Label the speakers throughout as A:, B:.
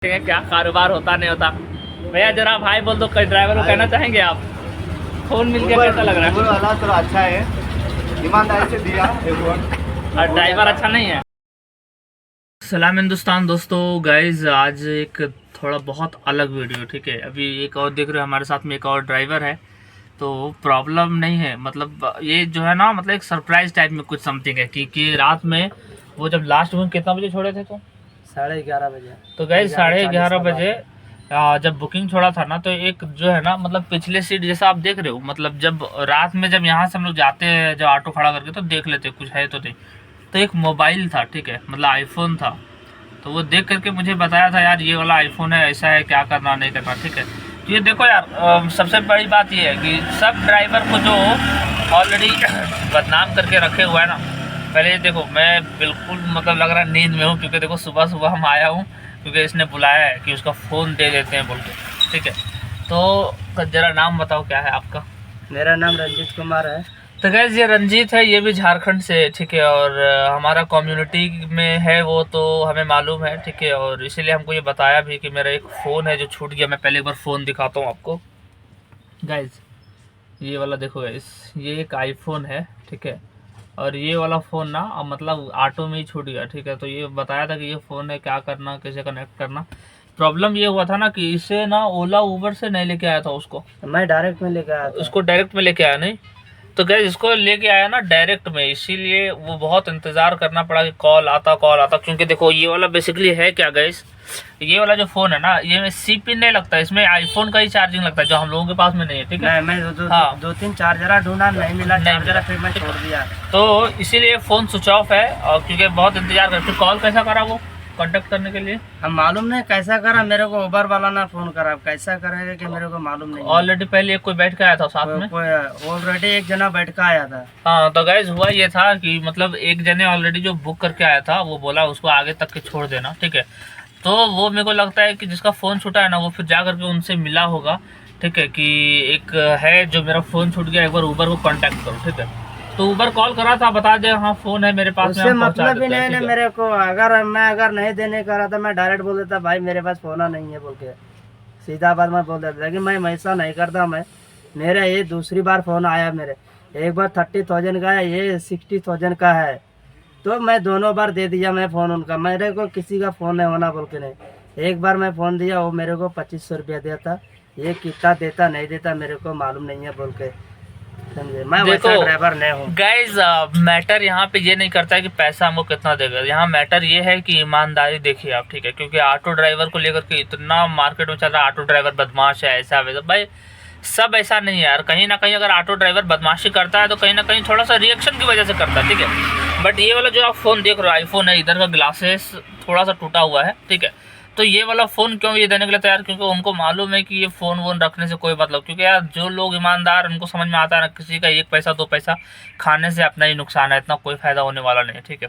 A: क्या कारोबार होता नहीं होता। भैया जरा भाई बोल दो, कई ड्राइवर को कहना चाहेंगे आप? फोन मिल के कैसा लग रहा है?
B: वाला थोड़ा अच्छा है, ईमानदारी से दिया
A: और ड्राइवर अच्छा नहीं है। सलाम हिंदुस्तान दोस्तों, गाइज आज एक थोड़ा बहुत अलग वीडियो, ठीक है। अभी एक और देख रहे हो, हमारे साथ में एक और ड्राइवर है। तो प्रॉब्लम नहीं है, मतलब ये जो है ना, मतलब एक सरप्राइज टाइप में कुछ समथिंग है क्योंकि रात में वो जब लास्ट में कितना बजे छोड़े थे तो
B: 11:30 बजे।
A: तो गए 11:30 बजे जब बुकिंग छोड़ा था ना, तो एक जो है ना, मतलब पिछले सीट जैसा आप देख रहे हो, मतलब जब रात में जब यहाँ से हम लोग जाते हैं जब ऑटो खड़ा करके तो देख लेते कुछ है तो नहीं। तो एक मोबाइल था, ठीक है, मतलब आईफोन था। तो वो देख करके मुझे बताया था, यार ये वाला आईफोन है, ऐसा है, क्या करना नहीं करना, ठीक है। तो ये देखो यार, सबसे बड़ी बात ये है कि सब ड्राइवर को जो ऑलरेडी बदनाम करके रखे हुआ है ना, पहले ये देखो, मैं बिल्कुल मतलब लग रहा है नींद में हूँ क्योंकि देखो सुबह सुबह हम आया हूँ क्योंकि इसने बुलाया है कि उसका फ़ोन दे देते हैं बोल के, ठीक है। तो ज़रा नाम बताओ क्या है आपका?
B: मेरा नाम रंजीत कुमार है।
A: तो गैस ये रंजीत है, ये भी झारखंड से, ठीक है। और हमारा कम्युनिटी में है वो, तो हमें मालूम है, ठीक है। और इसीलिए हमको ये बताया भी कि मेरा एक फ़ोन है जो छूट गया। मैं पहले एक बार फ़ोन दिखाता हूँ आपको गाइज। ये वाला देखो गाइज, ये एक आईफोन है, ठीक है। और ये वाला फ़ोन ना मतलब ऑटो में ही छूट गया, ठीक है। तो ये बताया था कि ये फ़ोन है, क्या करना, कैसे कनेक्ट करना। प्रॉब्लम ये हुआ था ना कि इसे ना ओला उबर से नहीं लेके आया था उसको,
B: मैं डायरेक्ट में लेकर आया था।
A: उसको डायरेक्ट में लेके आया नहीं। तो गैस इसको लेके आया ना डायरेक्ट में, इसीलिए वो बहुत इंतज़ार करना पड़ा कि कॉल आता। क्योंकि देखो ये वाला बेसिकली है क्या गैस, ये वाला जो फ़ोन है ना, ये सी पिन नहीं लगता, इसमें आईफोन का ही चार्जिंग लगता है जो हम लोगों के पास में नहीं है, ठीक है।
B: मैं दो तीन चार्जर ढूंढा, नहीं मिला चार्जर, फिर मैं छोड़ दिया।
A: तो इसीलिए फ़ोन स्विच ऑफ है। और क्योंकि बहुत इंतजार कर, फिर कॉल कैसा करा वो कांटेक्ट करने के लिए?
B: हम मालूम नहीं कैसा करा, मेरे को उबर वाला ना फोन करा, कैसा करेगा कि मेरे को मालूम नहीं।
A: ऑलरेडी पहले कोई बैठ के आया था साथ में,
B: ऑलरेडी एक जना बैठ के आया था।
A: हाँ। तो गाइस हुआ ये था कि मतलब एक जने ऑलरेडी जो बुक करके आया था वो बोला उसको आगे तक के छोड़ देना, ठीक है। तो वो मेरे को लगता है कि जिसका फ़ोन छूटा है ना, वो फिर जा करके उनसे मिला होगा, ठीक है, कि एक है जो मेरा फ़ोन छूट गया, एक बार उबर को कांटेक्ट करो, ठीक है। तो उबर कॉल करा था, बता दे हाँ फ़ोन है मेरे पास में,
B: उससे मतलब ही नहीं है मेरे को। अगर नहीं देने का रहा था, मैं डायरेक्ट बोल देता भाई मेरे पास फोन नहीं है बोल के, सीधा बात मैं बोल देता। लेकिन मैं ऐसा नहीं करता। मेरा ये दूसरी बार फोन आया मेरे, एक बार 30,000 का है, ये 60,000 का है। तो मैं दोनों बार दे दिया मैं फ़ोन उनका, मेरे को किसी का फ़ोन नहीं होना बोल के नहीं। एक बार मैं फ़ोन दिया, वो मेरे को 2500 रुपया देता, ये कितना देता नहीं देता मेरे को मालूम नहीं है बोल के, समझे। मैं वैसा ड्राइवर नहीं हूँ
A: गाइज। मैटर यहाँ पे ये नहीं करता है कि पैसा हमको कितना देगा, यहाँ मैटर ये है कि ईमानदारी देखिए आप, ठीक है। क्योंकि ऑटो ड्राइवर को लेकर के इतना मार्केट में चल रहा है, ऑटो ड्राइवर बदमाश है, ऐसा वैसा। भाई सब ऐसा नहीं है यार, कहीं ना कहीं अगर ऑटो ड्राइवर बदमाशी करता है तो कहीं ना कहीं थोड़ा सा रिएक्शन की वजह से करता है, ठीक है। बट ये वाला जो आप फ़ोन देख रहे हो आईफोन है, इधर का ग्लासेस थोड़ा सा टूटा हुआ है, ठीक है। तो ये वाला फ़ोन क्यों ये देने के लिए तैयार, क्योंकि उनको मालूम है कि ये फ़ोन वोन रखने से कोई मतलब, क्योंकि यार जो लोग ईमानदार, उनको समझ में आता है ना, किसी का 1 पैसा 2 पैसा खाने से अपना ही नुकसान है, इतना कोई फ़ायदा होने वाला नहीं है, ठीक है।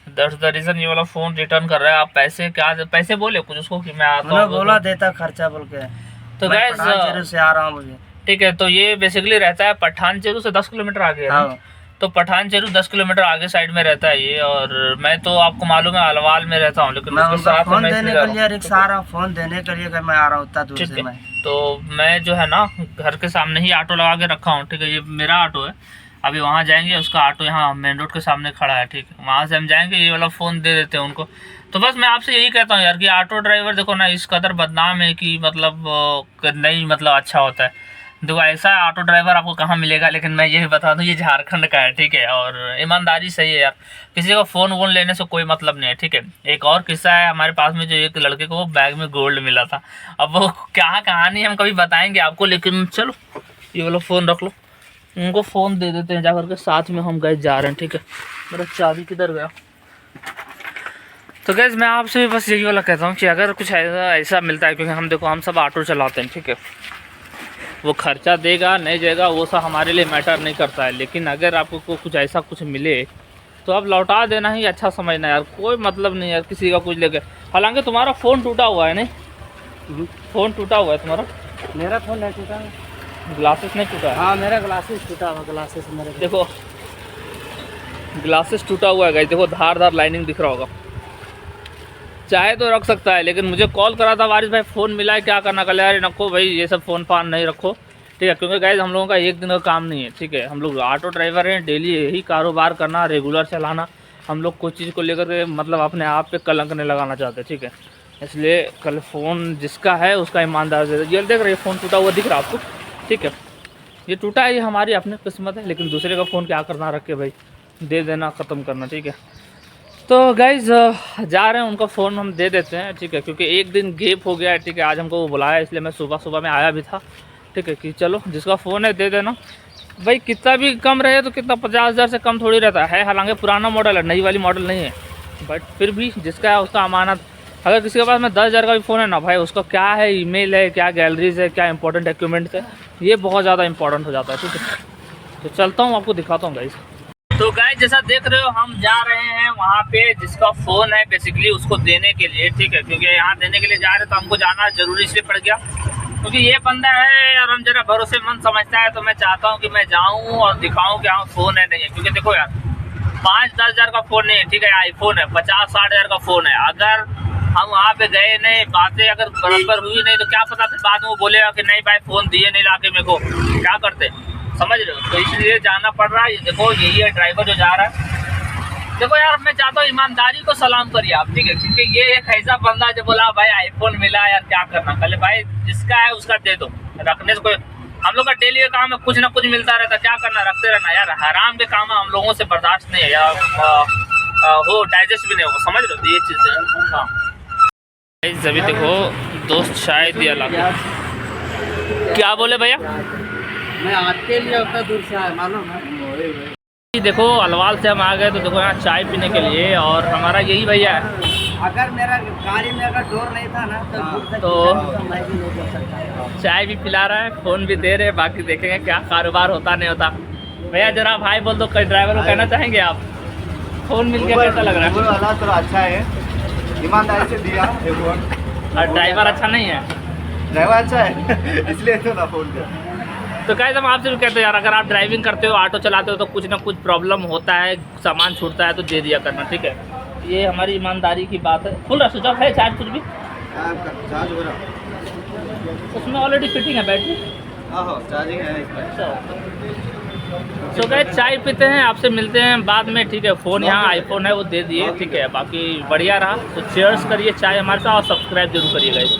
A: दैट्स द रीज़न ये वाला फ़ोन रिटर्न कर रहा है। आप पैसे बोले कुछ उसको कि मैं आता हूँ,
B: बोला देता खर्चा बोल के।
A: तो गैस
B: से आ रहा हूँ मुझे,
A: ठीक है। तो ये बेसिकली रहता है पठान चेरू से 10 किलोमीटर आगे है।
B: हाँ।
A: तो पठान चेरू 10 किलोमीटर आगे साइड में रहता है ये। और मैं तो आपको मालूम है अलवाल में रहता हूँ, लेकिन
B: फोन देने के लिए रिक्शा आ रहा हूँ, फोन देने के लिए मैं आ रहा हूँ उतना दूर से। मैं
A: तो मैं जो है ना घर के सामने ही ऑटो लगा के रखा हूँ, ठीक है। ये मेरा ऑटो है, अभी वहाँ जाएंगे, उसका ऑटो यहाँ मेन रोड के सामने खड़ा है, ठीक है। वहाँ से हम जाएंगे, ये वाला फ़ोन दे देते हैं उनको। तो बस मैं आपसे यही कहता हूँ यार कि ऑटो ड्राइवर देखो ना इस कदर बदनाम है कि मतलब नहीं, मतलब अच्छा होता है। देखो ऐसा ऑटो ड्राइवर आपको कहाँ मिलेगा, लेकिन मैं ये बता दूँ ये झारखंड का है, ठीक है। और ईमानदारी सही है यार, किसी को फ़ोन वोन लेने से कोई मतलब नहीं है, ठीक है। एक और किस्सा है हमारे पास में, जो एक लड़के को वो बैग में गोल्ड मिला था। अब वो क्या कहानी हम कभी बताएंगे आपको, लेकिन चलो ये वाला फ़ोन रख लो, उनको फ़ोन दे देते हैं जा करके, साथ में हम गए जा रहे हैं, ठीक है। मेरा चाबी किधर गया? तो गैस मैं आपसे बस यही वाला कहता हूँ कि अगर कुछ ऐसा मिलता है, क्योंकि हम देखो हम सब ऑटो चलाते हैं, ठीक है। वो खर्चा देगा नहीं देगा वो सब हमारे लिए मैटर नहीं करता है, लेकिन अगर आपको कुछ ऐसा कुछ मिले तो आप लौटा देना ही अच्छा समझना यार, कोई मतलब नहीं यार किसी का कुछ लेके। हालांकि तुम्हारा फ़ोन टूटा हुआ है नहीं? फ़ोन टूटा हुआ है तुम्हारा?
B: मेरा फ़ोन नहीं टूटा,
A: ग्लासेस नहीं टूटा है?
B: हाँ मेरा ग्लासेस टूटा हुआ, ग्लासेस मेरे
A: देखो ग्लासेस टूटा हुआ है गाइस, देखो धार लाइनिंग दिख रहा होगा, चाहे तो रख सकता है, लेकिन मुझे कॉल करा था वारिस भाई, फ़ोन मिला है क्या करना, कल यार रखो भाई ये सब फ़ोन फान नहीं रखो, ठीक है, क्योंकि गाइस हम लोगों का एक दिन का काम नहीं है, ठीक है, हम लोग ऑटो ड्राइवर हैं, डेली यही कारोबार करना, रेगुलर चलाना, हम लोग कोई चीज़ को लेकर के मतलब अपने आप पे कलंक नहीं लगाना चाहते, ठीक है, इसलिए कल फ़ोन जिसका है उसका ईमानदार से, ये देख रहे फ़ोन टूटा हुआ दिख रहा आपको, ठीक है, ये टूटा है, ये हमारी अपनी किस्मत है, लेकिन दूसरे का फ़ोन क्या करना, रख के भाई दे देना, ख़त्म करना, ठीक है। तो गाइज़ जा रहे हैं, उनका फ़ोन हम दे देते हैं, ठीक है, क्योंकि एक दिन गेप हो गया है, ठीक है, आज हमको वो बुलाया इसलिए मैं सुबह सुबह में आया भी था, ठीक है, कि चलो जिसका फ़ोन है दे देना भाई, कितना भी कम रहे तो कितना 50,000 से कम थोड़ी रहता है, हालांकि पुराना मॉडल है, नई वाली मॉडल नहीं है, बट फिर भी जिसका है उसका अमानत। अगर किसी के पास में 10,000 का भी फ़ोन है ना भाई, उसका क्या है, ईमेल है, क्या गैलरीज है, क्या इंपॉर्टेंट डॉक्यूमेंट्स है, ये बहुत ज़्यादा इंपॉर्टेंट हो जाता है, ठीक है। तो चलता हूँ, आपको दिखाता हूँ गाइस। तो गाइस जैसा देख रहे हो हम जा रहे हैं वहाँ पे जिसका फ़ोन है बेसिकली उसको देने के लिए, ठीक है, क्योंकि यहाँ देने के लिए जा रहे हैं तो हमको जाना ज़रूरी इसलिए पड़ गया, क्योंकि ये बंदा है और हम जरा भरोसेमंद समझता है, तो मैं चाहता हूँ कि मैं जाऊँ और दिखाऊँ कि हाँ फ़ोन है नहीं है, क्योंकि देखो यार 5-10 हज़ार का फ़ोन नहीं है, ठीक है, आईफोन है, 50-60 हज़ार का फ़ोन है, अगर हम वहाँ पे गए नहीं, बातें अगर बराबर हुई नहीं तो क्या पता फिर बाद में वो बोलेगा कि नहीं भाई फ़ोन दिए नहीं लाके मेरे को, क्या करते, समझ रहे हो, तो इसलिए जाना पड़ रहा है। ये देखो यही है ड्राइवर जो जा रहा है, देखो यार मैं चाहता हूँ ईमानदारी को सलाम करिए आप, ठीक है, क्योंकि ये एक ऐसा बंदा जो बोला भाई आईफोन मिला यार क्या करना, पहले भाई जिसका है उसका दे दो, रखने से कोई, हम लोग का डेली का काम है, कुछ ना कुछ मिलता रहता, क्या करना, रखते रहना यार, हराम के काम है, हम लोगों से बर्दाश्त नहीं है यार, वो डाइजेस्ट भी नहीं होगा, समझ रहे हो, ये चीज़ है। हाँ अभी देखो दोस्त चाय दिया ला, क्या बोले भैया,
B: मैं आपके लिए उतना दूर से आया मालूम है।
A: देखो अलवाल से हम आ गए तो देखो यहाँ चाय पीने के लिए, और हमारा यही भैया है,
B: अगर मेरा गाड़ी में अगर डोर नहीं था ना तो मैं भी नहीं कर सकता।
A: चाय भी पिला रहा है, फ़ोन भी दे रहे हैं, बाकी देखेंगे क्या कारोबार होता नहीं होता। भैया जरा भाई बोल दो, कई ड्राइवर को कहना चाहेंगे आप, फ़ोन मिल गया कैसा लग रहा है?
B: वाला तो अच्छा है, ईमानदारी से दिया,
A: और ड्राइवर अच्छा नहीं है,
B: ड्राइवर अच्छा है इसलिए तो ना फोन किया।
A: तो गाइस हम आपसे भी कहते हैं यार, अगर आप ड्राइविंग करते हो, ऑटो चलाते हो, तो कुछ ना कुछ प्रॉब्लम होता है, सामान छूटता है तो दे दिया करना, ठीक है, ये हमारी ईमानदारी की बात है। फुल स्विच ऑफ है चार्ज कुछ भी,
B: चार्ज हो रहा,
A: उसमें ऑलरेडी फिटिंग है बैटरी,
B: चार्जिंग है इसमें।
A: तो गाइस चाय पीते हैं, आपसे मिलते हैं बाद में, ठीक है, फ़ोन यहाँ आईफोन है वो दे दिए, ठीक है, बाकी बढ़िया रहा, तो शेयर्स करिए चाय हमारे साथ और सब्सक्राइब जरूर करिए गाइस।